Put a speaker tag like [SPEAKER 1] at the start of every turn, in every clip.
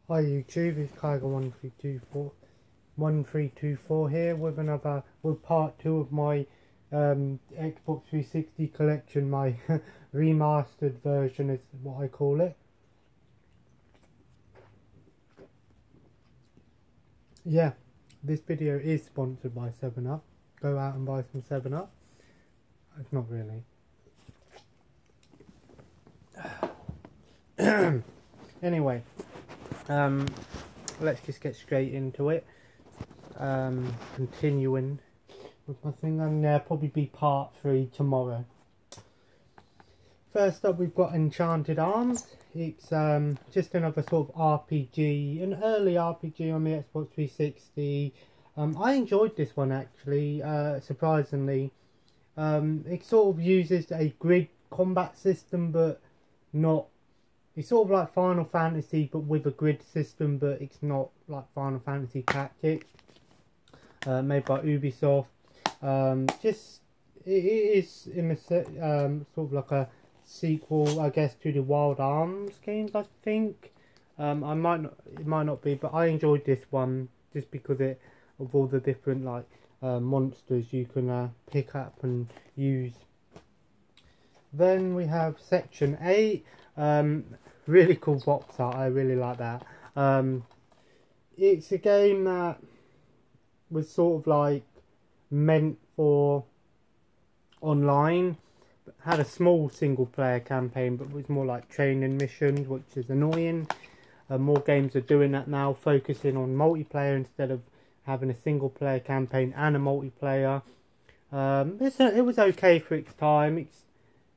[SPEAKER 1] Hi YouTube, it's Kyger1324 here with part 2 of my Xbox 360 collection, my remastered version is what I call it. Yeah, this video is sponsored by 7up. Go out and buy some 7up. It's not really. Anyway, let's just get straight into it. Continuing with my thing, and there'll probably be part 3 tomorrow. First up, we've got Enchanted Arms. It's just another sort of RPG, an early RPG on the Xbox 360. I enjoyed this one actually, surprisingly. It sort of uses a grid combat system, but not. It's sort of like Final Fantasy, but with a grid system, but it's not like Final Fantasy Tactics. Made by Ubisoft. It is in a sort of like a sequel, I guess, to the Wild Arms games, I think. It might not be, but I enjoyed this one just because of all the different like monsters you can pick up and use. Then we have Section 8. Really cool box art, I really like that. It's a game that was sort of like meant for online, but had a small single player campaign, but was more like training missions, which is annoying. More games are doing that now, focusing on multiplayer instead of having a single player campaign and a multiplayer. It was okay for its time.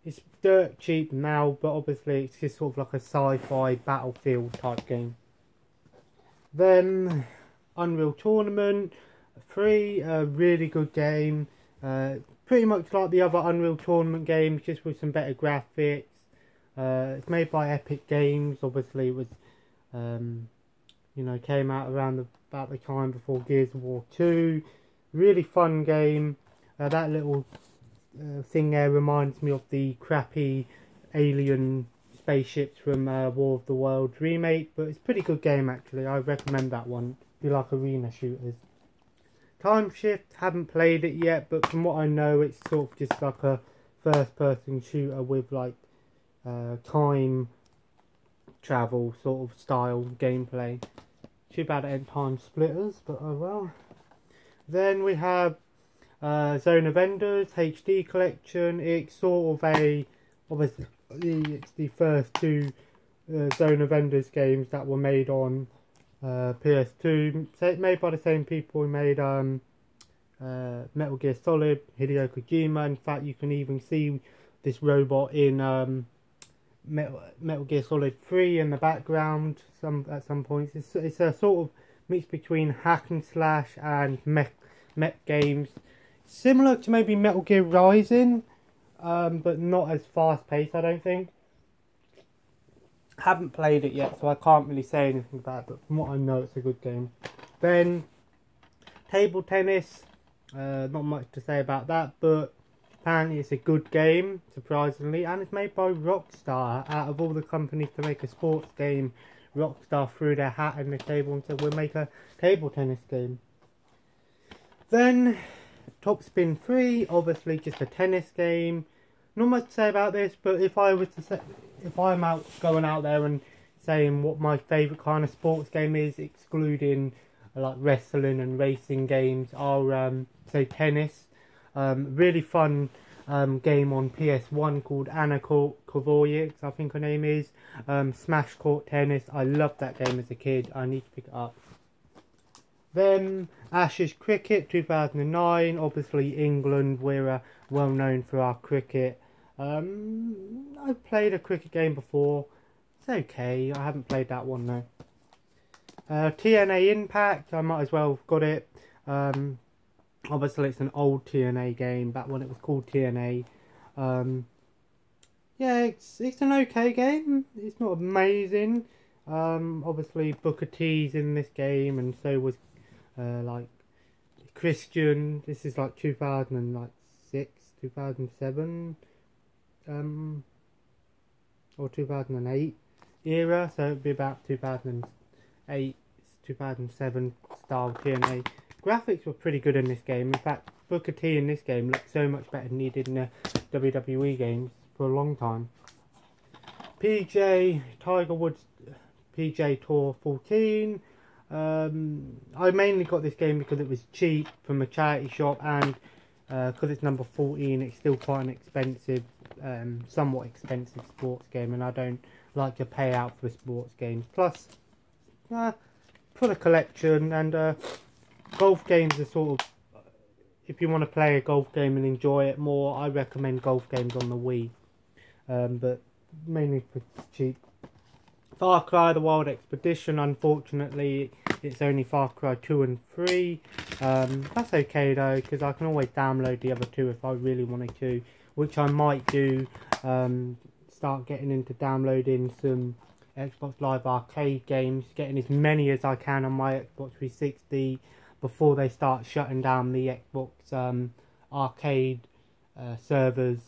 [SPEAKER 1] It's dirt cheap now, but obviously it's just sort of like a sci-fi battlefield type game. Then Unreal Tournament 3, a really good game. Pretty much like the other Unreal Tournament games, just with some better graphics. It's made by Epic Games. Obviously, it was came out around about the time before Gears of War 2. Really fun game. That little thing there reminds me of the crappy alien spaceships from War of the Worlds remake, but it's a pretty good game actually. I recommend that one if you like arena shooters. Time Shift, haven't played it yet, but from what I know it's sort of just like a first person shooter with like time travel sort of style gameplay. Too bad it ain't Time Splitters, but oh well. Then we have Zone of Enders HD collection. It's sort of obviously it's the first two Zone of Enders games that were made on PS2. Made by the same people who made Metal Gear Solid, Hideo Kojima. In fact, you can even see this robot in Metal Gear Solid 3 in the background. At some points, it's a sort of mix between hack and slash and mech games. Similar to maybe Metal Gear Rising, but not as fast paced, I don't think. Haven't played it yet, so I can't really say anything about it, but from what I know, it's a good game. Then, Table Tennis, not much to say about that, but apparently it's a good game, surprisingly, and it's made by Rockstar. Out of all the companies to make a sports game, Rockstar threw their hat in the table and said, we'll make a table tennis game. Then, Top Spin 3, obviously just a tennis game. Not much to say about this, but if I'm going out there and saying what my favourite kind of sports game is, excluding like wrestling and racing games, I'll say tennis. Really fun game on PS1 called Anna Kovacic, I think her name is. Smash Court Tennis. I loved that game as a kid. I need to pick it up. Then Ashes Cricket 2009. Obviously England, we're well known for our cricket. I've played a cricket game before. It's okay. I haven't played that one though. TNA Impact. I might as well have got it. Obviously it's an old TNA game back when it was called TNA. Yeah, it's an okay game. It's not amazing. Obviously Booker T's in this game, and so was like Christian. This is like 2006, 2007, or 2008 era, so it'd be about 2000 2008, 2007 style TNA. Graphics were pretty good in this game. In fact, Booker T in this game looked so much better than he did in the WWE games for a long time. PJ Tiger Woods PJ Tour 14. I mainly got this game because it was cheap from a charity shop, and because it's number 14, it's still quite an expensive, somewhat expensive sports game, and I don't like to pay out for sports games. Plus, for the collection, and golf games are sort of, if you want to play a golf game and enjoy it more, I recommend golf games on the Wii, but mainly for cheap. Far Cry The Wild Expedition, unfortunately, it's only Far Cry 2 and 3. That's okay though, because I can always download the other two if I really wanted to, which I might do. Start getting into downloading some Xbox Live Arcade games, getting as many as I can on my Xbox 360 before they start shutting down the Xbox Arcade servers,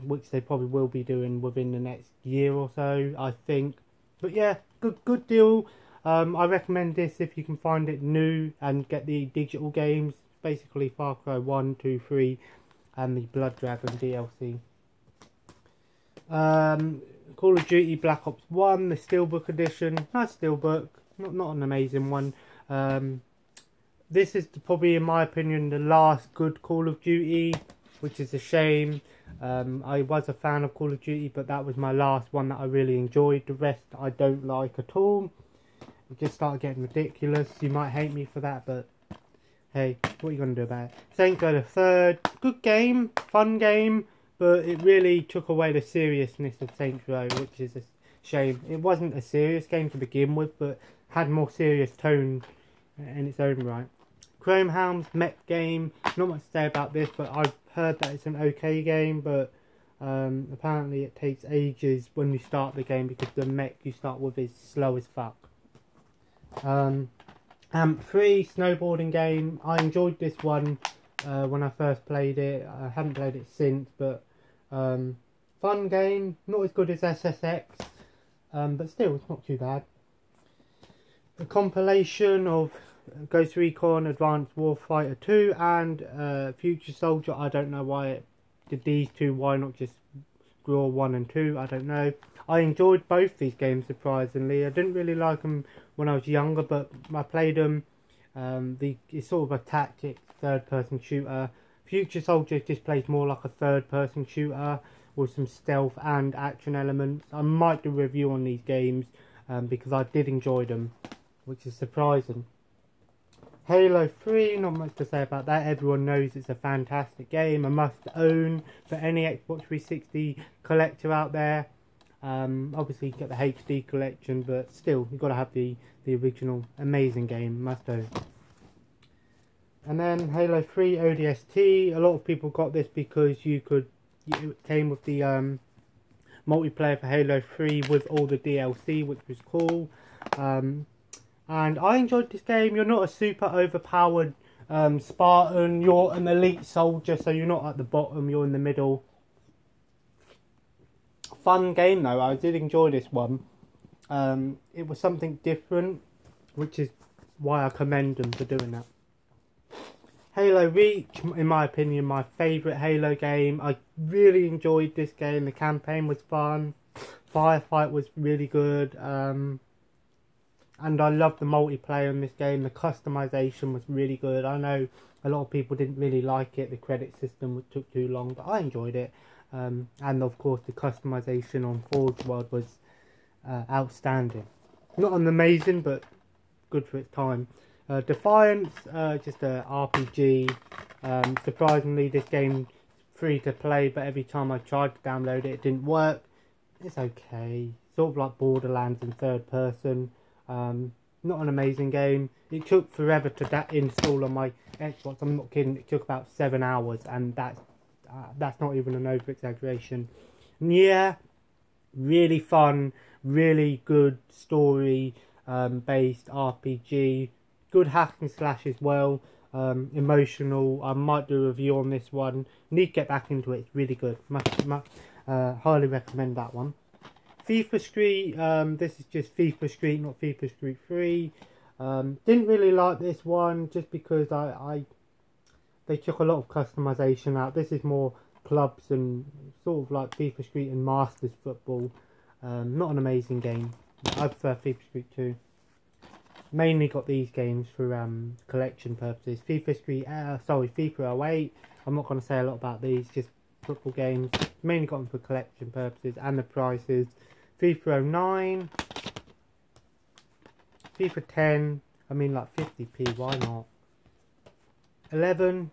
[SPEAKER 1] which they probably will be doing within the next year or so, I think. But yeah, good deal. I recommend this if you can find it new and get the digital games. Basically Far Cry 1, 2, 3 and the Blood Dragon DLC. Call of Duty Black Ops 1, the Steelbook edition. Nice Steelbook, not an amazing one. This is probably, in my opinion, the last good Call of Duty, which is a shame. I was a fan of Call of Duty, but that was my last one that I really enjoyed. The rest I don't like at all. It just started getting ridiculous. You might hate me for that, but hey, what are you going to do about it? Saints Row the Third, good game, fun game, but it really took away the seriousness of Saints Row, which is a shame. It wasn't a serious game to begin with, but had more serious tone in its own right. Chrome Helm's mech game, not much to say about this, but I've heard that it's an okay game, but apparently it takes ages when you start the game because the mech you start with is slow as fuck. AMP3 snowboarding game, I enjoyed this one when I first played it. I haven't played it since, but fun game, not as good as SSX, but still it's not too bad. A compilation of Ghost Recon Advanced Warfighter 2 and Future Soldier. I don't know why it did these two, why not just Graw 1 and 2, I don't know. I enjoyed both these games surprisingly. I didn't really like them when I was younger, but I played them. It's sort of a tactic third person shooter. Future Soldier just plays more like a third person shooter with some stealth and action elements. I might do a review on these games because I did enjoy them, which is surprising. Halo 3, not much to say about that. Everyone knows it's a fantastic game, a must own for any Xbox 360 collector out there. Obviously you get the HD collection, but still you've got to have the original amazing game, must own. And then Halo 3 ODST, a lot of people got this because it came with the multiplayer for Halo 3 with all the DLC, which was cool. And I enjoyed this game. You're not a super overpowered Spartan, you're an elite soldier, so you're not at the bottom, you're in the middle. Fun game though, I did enjoy this one. It was something different, which is why I commend them for doing that. Halo Reach, in my opinion, my favourite Halo game. I really enjoyed this game. The campaign was fun. Firefight was really good. And I loved the multiplayer in this game. The customization was really good. I know a lot of people didn't really like it. The credit system took too long, but I enjoyed it. And of course the customization on Forge World was outstanding. Not an amazing, but good for its time. Defiance, just a RPG. Surprisingly, this game's free to play, but every time I tried to download it, it didn't work. It's okay. Sort of like Borderlands in third person. Not an amazing game. It took forever to install on my Xbox. I'm not kidding. It took about 7 hours, and that's not even an over exaggeration. And yeah, really fun, really good story based RPG. Good hack and slash as well. Emotional. I might do a review on this one. Need to get back into it. It's really good. Highly recommend that one. FIFA Street, this is just FIFA Street, not FIFA Street 3. Didn't really like this one just because they took a lot of customization out. This is more clubs and sort of like FIFA Street and Masters football. Not an amazing game. I prefer FIFA Street 2. Mainly got these games for collection purposes. FIFA 08. I'm not going to say a lot about these, just football games. Mainly got them for collection purposes and the prices. FIFA 09. FIFA 10. I mean like 50p, why not? 11.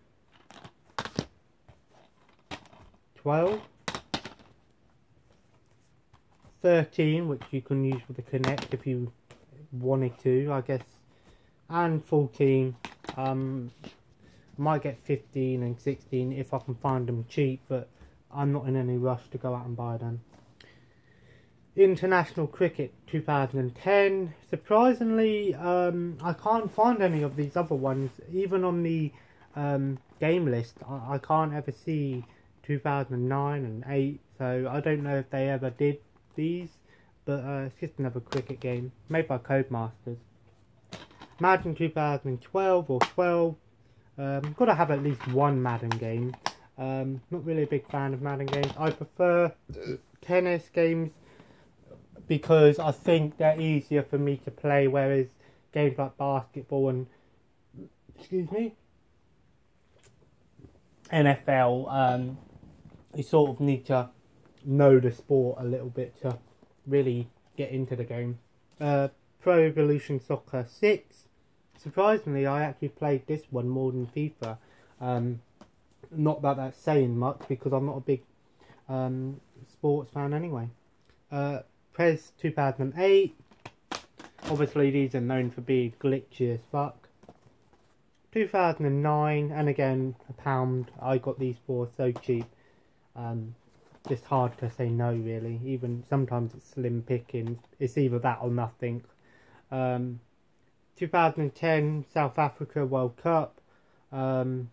[SPEAKER 1] 12. 13, which you can use with the Kinect if you wanted to, I guess. And 14. Might get 15 and 16 if I can find them cheap, but I'm not in any rush to go out and buy them. International Cricket 2010. Surprisingly, I can't find any of these other ones. Even on the game list, I can't ever see 2009 and 8. So I don't know if they ever did these, but it's just another cricket game made by Codemasters. Madden 2012 or 12. Got to have at least one Madden game. Not really a big fan of Madden games. I prefer tennis games because I think they're easier for me to play, whereas games like basketball and NFL, you sort of need to know the sport a little bit to really get into the game. Pro Evolution Soccer 6. Surprisingly, I actually played this one more than FIFA. Not that that's saying much because I'm not a big sports fan anyway. Prez 2008. Obviously, these are known for being glitchy as fuck. 2009, and again, £1. I got these for so cheap. Just hard to say no, really. Even sometimes it's slim pickings. It's either that or nothing. 2010 South Africa World Cup. I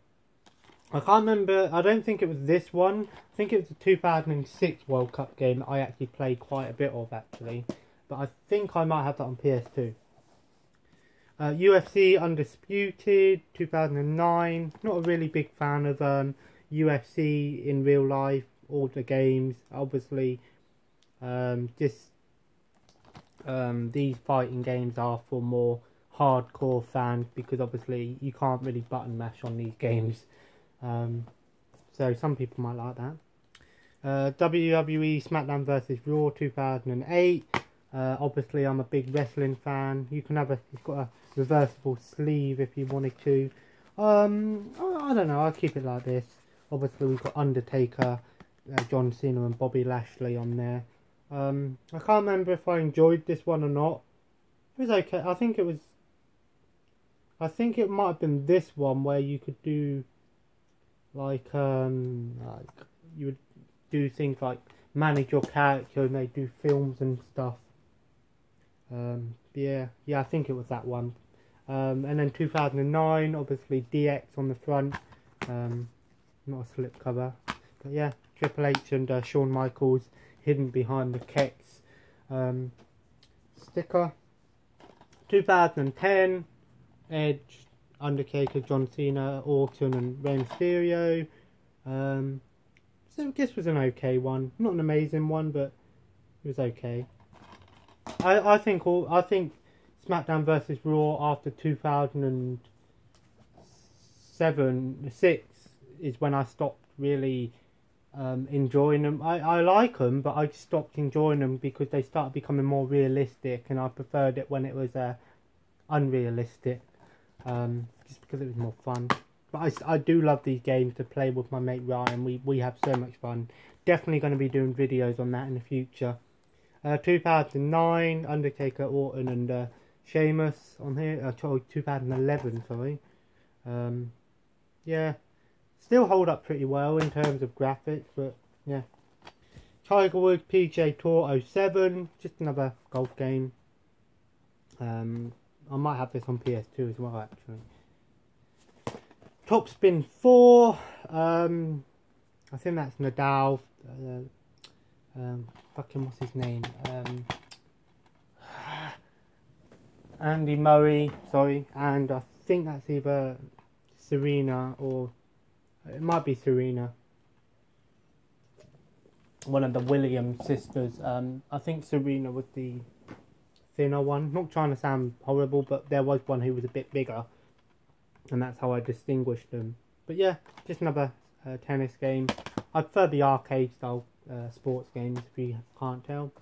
[SPEAKER 1] can't remember. I don't think it was this one. I think it was the 2006 World Cup game that I actually played quite a bit of, actually. But I think I might have that on PS2. UFC Undisputed 2009. Not a really big fan of UFC in real life. All the games, obviously. These fighting games are for more hardcore fans because obviously you can't really button mash on these games. So some people might like that. WWE SmackDown vs Raw 2008. Obviously I'm a big wrestling fan. You can have it's got a reversible sleeve if you wanted to. I don't know, I'll keep it like this. Obviously we've got Undertaker, John Cena and Bobby Lashley on there. I can't remember if I enjoyed this one or not. It was okay. I think it might have been this one where you could do like you would do things like manage your character and they do films and stuff. Yeah, I think it was that one. And then 2009, obviously DX on the front. Not a slip cover, but yeah, Triple H and Shawn Michaels hidden behind the Kex sticker. 2010 Edge, Undertaker, John Cena, Orton and Rey Mysterio. So this was an okay one, not an amazing one, but it was okay. I think SmackDown vs Raw after 2006 is when I stopped really enjoying them. I like them, but I stopped enjoying them because they started becoming more realistic, and I preferred it when it was unrealistic, just because it was more fun. But I do love these games to play with my mate Ryan. We have so much fun. Definitely going to be doing videos on that in the future. 2009 Undertaker, Orton and Sheamus on here. 2011, sorry. Yeah, still hold up pretty well in terms of graphics, but yeah. Tiger Woods PGA Tour 07, just another golf game. I might have this on PS2 as well, actually. Top Spin 4, I think that's Nadal. fucking what's his name? Andy Murray, sorry, and I think that's either Serena or it might be Serena. One of the Williams sisters. I think Serena was the thinner one. Not trying to sound horrible, but there was one who was a bit bigger, and that's how I distinguished them. But yeah, just another tennis game. I prefer the arcade style sports games, if you can't tell.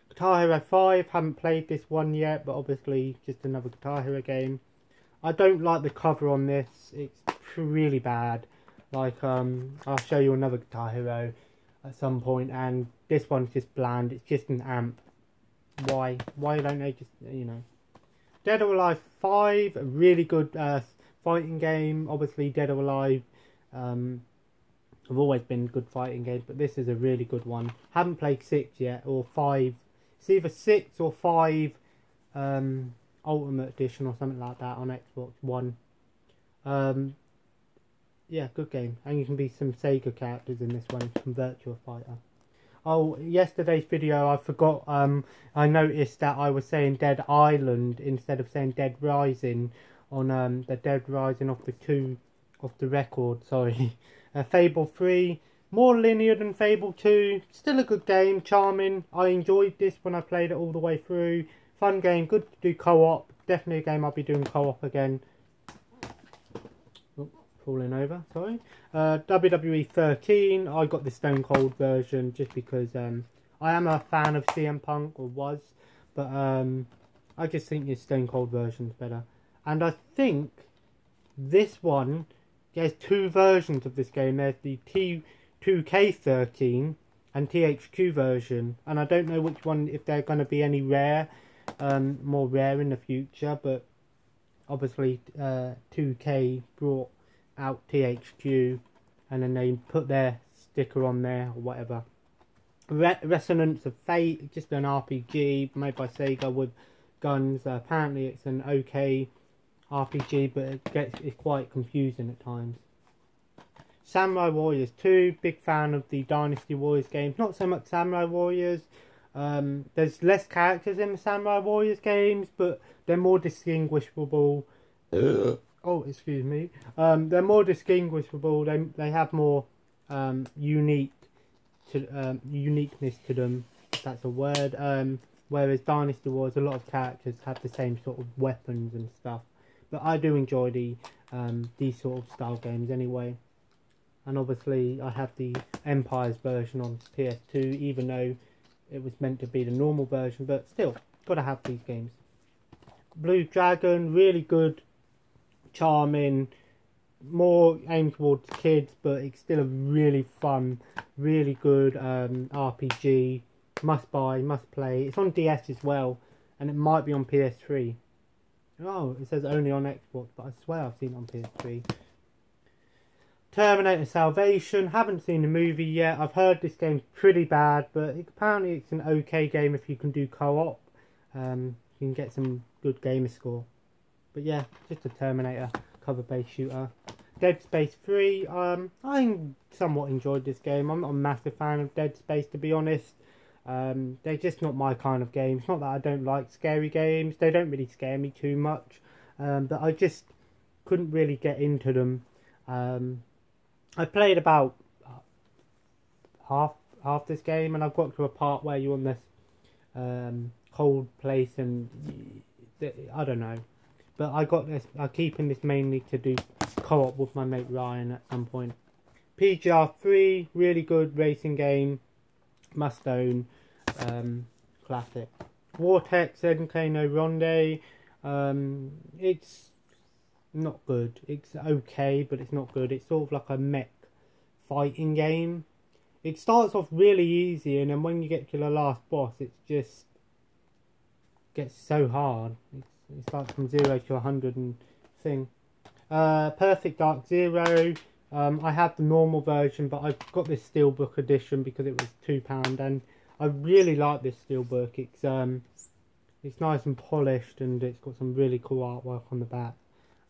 [SPEAKER 1] Guitar Hero 5, haven't played this one yet, but obviously just another Guitar Hero game. I don't like the cover on this, it's really bad. Like, I'll show you another Guitar Hero at some point, and this one's just bland, it's just an amp. Why don't they just, you know. Dead or Alive 5, a really good fighting game. Obviously Dead or Alive have always been good fighting games, but this is a really good one. Haven't played 6 yet, or 5. It's either 6 or 5 Ultimate Edition or something like that on Xbox One. Yeah, good game. And you can be some Sega characters in this one, some Virtua Fighter. Oh, yesterday's video I forgot, I noticed that I was saying Dead Island instead of saying Dead Rising on the Dead Rising off the record, sorry. Fable 3, more linear than Fable 2, still a good game, charming. I enjoyed this when I played it all the way through. Fun game, good to do co-op, definitely a game I'll be doing co-op again. Oh, falling over, sorry. WWE 13, I got the Stone Cold version just because I am a fan of CM Punk, or was, but I just think the Stone Cold version's better. And I think this one, there's 2 versions of this game. There's the T2K13 and THQ version, and I don't know which one, if they're going to be any more rare in the future, but obviously 2K brought out THQ and then they put their sticker on there or whatever. Resonance of Fate, just an RPG made by Sega with guns. Apparently it's an okay RPG, but it's quite confusing at times. Samurai Warriors 2, big fan of the Dynasty Warriors games. Not so much Samurai Warriors. There's less characters in the Samurai Warriors games, but they're more distinguishable. Oh, excuse me. They're more distinguishable. They have more uniqueness to them, if that's a word. Whereas Dynasty Warriors, a lot of characters have the same sort of weapons and stuff. But I do enjoy these sort of style games anyway. And obviously I have the Empires version on PS2, even though it was meant to be the normal version, but still, gotta have these games. Blue Dragon, really good, charming, more aimed towards kids, but it's still a really fun, really good RPG. Must buy, must play. It's on DS as well, and it might be on PS3. Oh, it says only on Xbox, but I swear I've seen it on PS3. Terminator Salvation, haven't seen the movie yet. I've heard this game's pretty bad, but apparently it's an okay game if you can do co-op. You can get some good gamer score. But yeah, just a Terminator cover-based shooter. Dead Space 3, I somewhat enjoyed this game. I'm not a massive fan of Dead Space, to be honest. They're just not my kind of games. Not that I don't like scary games. They don't really scare me too much. But I just couldn't really get into them. I played about half this game, and I've got to a part where you're on this cold place, and I don't know. But I'm keeping this mainly to do co-op with my mate Ryan at some point. PGR 3, really good racing game. Must own. Classic. Vortex NK no Ronde. It's not good. It's okay, but it's not good. It's sort of like a mech fighting game. It starts off really easy, and then when you get to the last boss, it just gets so hard. It starts from 0 to 100 and thing. Perfect Dark Zero. I have the normal version, but I've got this Steelbook edition because it was £2, and I really like this Steelbook. It's nice and polished, and it's got some really cool artwork on the back.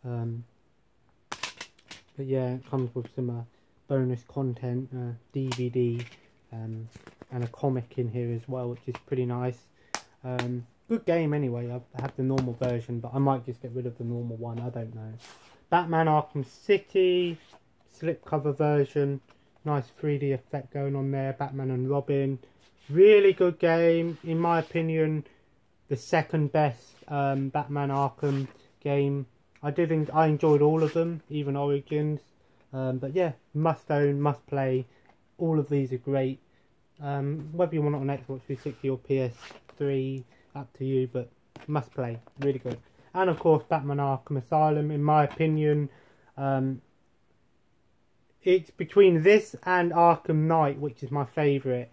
[SPEAKER 1] But yeah, it comes with some bonus content, DVD, and a comic in here as well, which is pretty nice. Good game anyway. I have the normal version, but I might just get rid of the normal one, I don't know. Batman Arkham City, slipcover version, nice 3D effect going on there, Batman and Robin. Really good game, in my opinion, the second best Batman Arkham game. I enjoyed all of them, even Origins. But yeah, must own, must play. All of these are great. Whether you want it on Xbox 360 or PS3, up to you, but must play, really good. And of course Batman Arkham Asylum, in my opinion, it's between this and Arkham Knight, which is my favourite.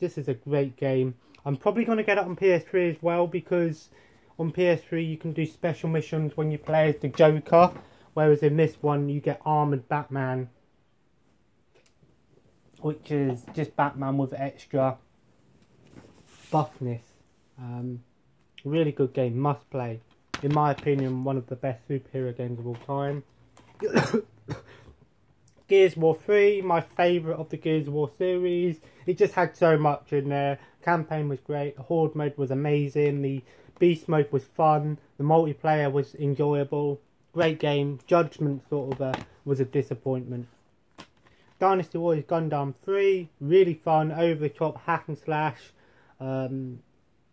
[SPEAKER 1] This is a great game. I'm probably going to get it on PS3 as well, because on PS3 you can do special missions when you play as the Joker, whereas in this one you get Armoured Batman, which is just Batman with extra buffness. Really good game, must play. In my opinion, one of the best superhero games of all time. Gears of War 3, my favourite of the Gears of War series. It just had so much in there. Campaign was great, the Horde mode was amazing, the Beast mode was fun, the multiplayer was enjoyable. Great game. Judgment sort of was a disappointment. Dynasty Warriors Gundam 3, really fun, over the top hack and slash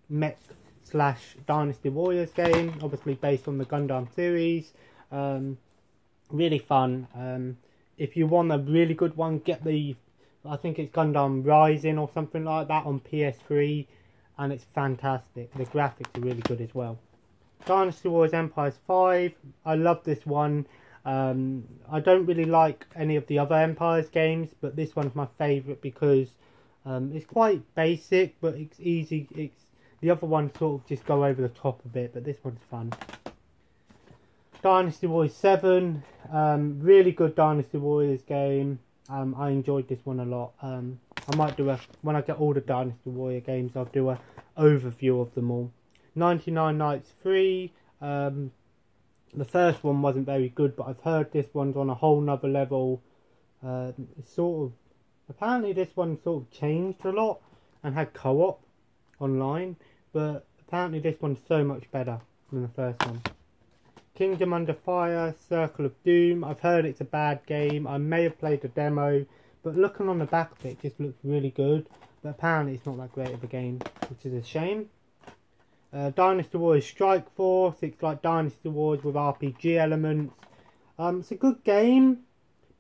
[SPEAKER 1] mech slash Dynasty Warriors game, obviously based on the Gundam series. Really fun. If you want a really good one, get I think it's Gundam Rising or something like that on PS3, and it's fantastic. The graphics are really good as well. Dynasty Warriors Empires 5, I love this one. I don't really like any of the other Empires games, but this one's my favourite because it's quite basic, but it's easy. The other ones sort of just go over the top a bit, but this one's fun. Dynasty Warriors 7, really good Dynasty Warriors game. I enjoyed this one a lot. I might do when I get all the Dynasty Warrior games, I'll do a overview of them all. 99 Nights 3, the first one wasn't very good, but I've heard this one's on a whole nother level. Apparently this one sort of changed a lot and had co-op online, but apparently this one's so much better than the first one. Kingdom Under Fire, Circle of Doom, I've heard it's a bad game. I may have played the demo, but looking on the back of it, it just looks really good, but apparently it's not that great of a game, which is a shame. Dynasty Warriors Strike Force, it's like Dynasty Wars with RPG elements. It's a good game,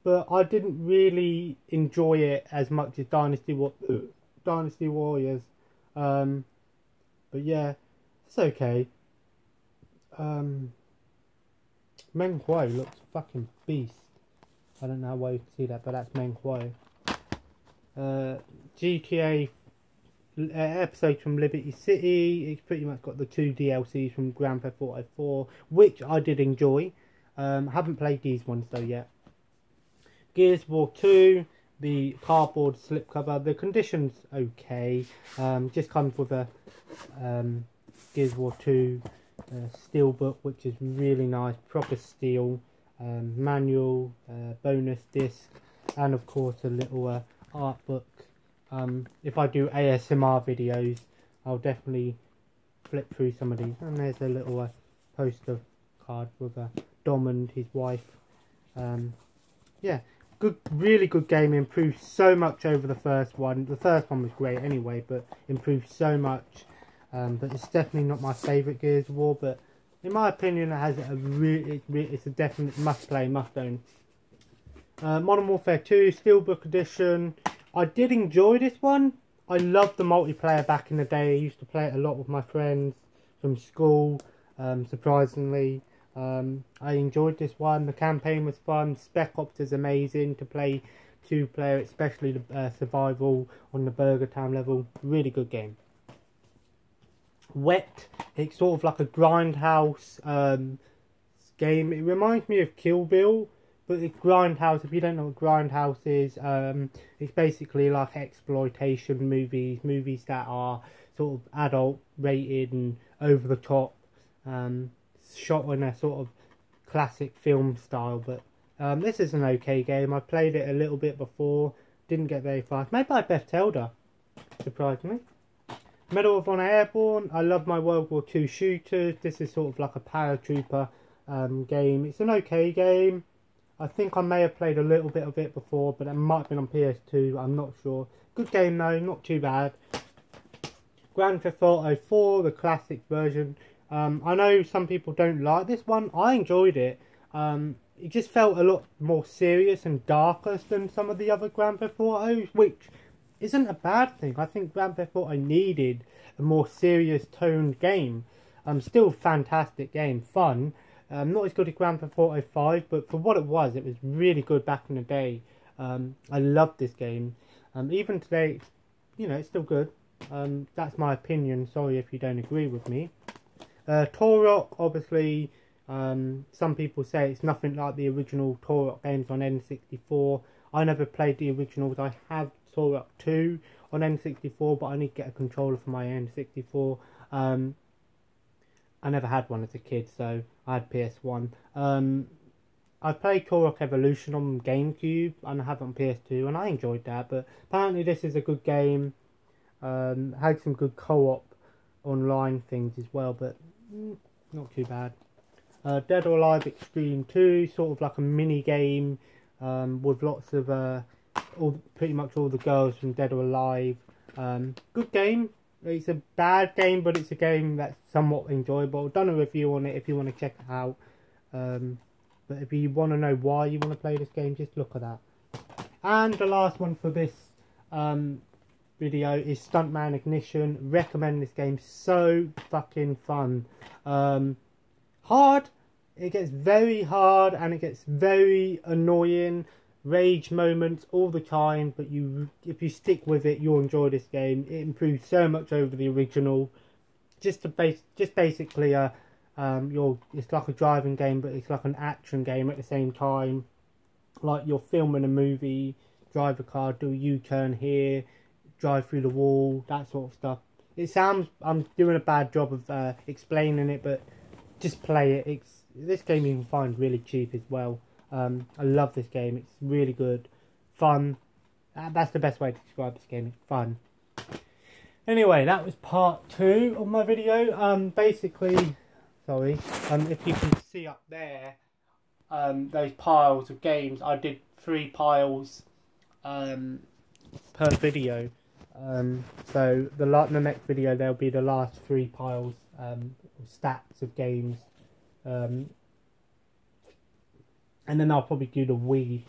[SPEAKER 1] but I didn't really enjoy it as much as Dynasty Warriors. But yeah, it's okay. Meng Huo looks fucking beast. I don't know why you can see that, but that's Meng Huo. GTA episodes from Liberty City. It's pretty much got the 2 DLCs from Grand Theft Auto 4, which I did enjoy. Haven't played these ones though yet. Gears of War 2, the cardboard slipcover. The condition's okay. Just comes with a Gears of War 2 steelbook, which is really nice, proper steel. Manual, bonus disc, and of course a little art book. If I do ASMR videos, I'll definitely flip through some of these. And there's a little poster card with Dom and his wife. Yeah, good, really good game. Improved so much over the first one. The first one was great anyway, but improved so much. But it's definitely not my favourite Gears of War. But in my opinion, it has it's a definite must play, must own. Modern Warfare 2 Steelbook Edition. I did enjoy this one. I loved the multiplayer back in the day. I used to play it a lot with my friends from school, surprisingly. I enjoyed this one. The campaign was fun. Spec Ops is amazing to play 2-player, especially the survival on the Burger Town level. Really good game. Wet. It's sort of like a grindhouse game. It reminds me of Kill Bill. But it's Grindhouse, if you don't know what Grindhouse is, it's basically like exploitation movies that are sort of adult rated and over the top, shot in a sort of classic film style. But this is an okay game. I played it a little bit before, didn't get very far. It's made by Beth Telder, surprisingly. Medal of Honor Airborne. I love my World War II shooters. This is sort of like a paratrooper game. It's an okay game. I think I may have played a little bit of it before, but it might have been on PS2. I'm not sure. Good game though, not too bad. Grand Theft Auto 4, the classic version. I know some people don't like this one. I enjoyed it. It just felt a lot more serious and darker than some of the other Grand Theft Autos, which isn't a bad thing. I think Grand Theft Auto needed a more serious toned game. Still fantastic game, fun. Not as good as Grand Theft Auto 5, but for what it was really good back in the day. I loved this game. Even today, it's still good. That's my opinion. Sorry if you don't agree with me. Turok, obviously, some people say it's nothing like the original Turok games on N64. I never played the originals. I have Turok 2 on N64, but I need to get a controller for my N64. I never had one as a kid, so I had PS1. I played Turok Evolution on GameCube, and I have it on PS2, and I enjoyed that, but apparently this is a good game. Had some good co-op online things as well, but not too bad. Dead or Alive Extreme 2, sort of like a mini game with lots of pretty much all the girls from Dead or Alive. Good game. It's a bad game, but it's a game that's somewhat enjoyable. I've done a review on it if you want to check it out. But if you want to know why you want to play this game, just look at that. And the last one for this video is Stuntman Ignition. Recommend this game. So fucking fun. Hard. It gets very hard and it gets very annoying. Rage moments all the time, but if you stick with it, you'll enjoy this game. It improves so much over the original. Just basically it's like a driving game, but it's like an action game at the same time. Like you're filming a movie, drive a car, do a U-turn here, drive through the wall, that sort of stuff. It sounds I'm doing a bad job of explaining it, but just play it. This game you can find really cheap as well. I love this game. It's really good, fun. That's the best way to describe this game. It's fun. Anyway, that was part 2 of my video. Basically, sorry. If you can see up there, those piles of games. I did 3 piles per video. So the next video there'll be the last 3 piles, stacks of games. And then I'll probably do the Wii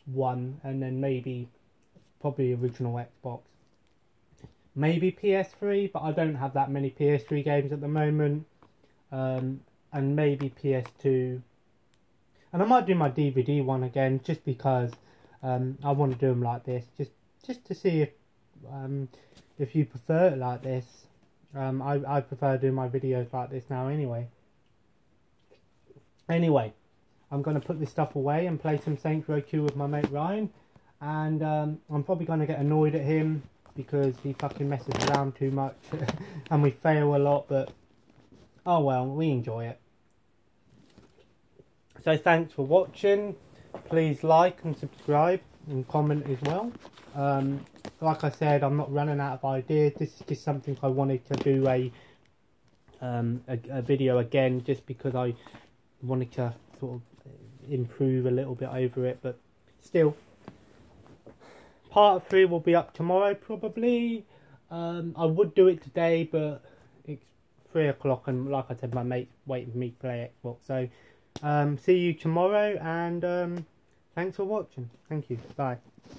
[SPEAKER 1] one, and then probably original Xbox. Maybe PS3, but I don't have that many PS3 games at the moment. And maybe PS2. And I might do my DVD one again, just because I want to do them like this. Just to see if you prefer it like this. I prefer doing my videos like this now anyway. Anyway. I'm going to put this stuff away and play some Saints Row 2 with my mate Ryan. And I'm probably going to get annoyed at him because he fucking messes around too much. And we fail a lot, but oh well, we enjoy it. So thanks for watching. Please like and subscribe and comment as well. Like I said, I'm not running out of ideas. This is just something I wanted to do a video again, just because I wanted to sort of improve a little bit over it, but still, part 3 will be up tomorrow probably. I would do it today, but it's 3 o'clock and like I said, my mate's waiting for me to play Xbox. So see you tomorrow, and thanks for watching. Thank you. Bye.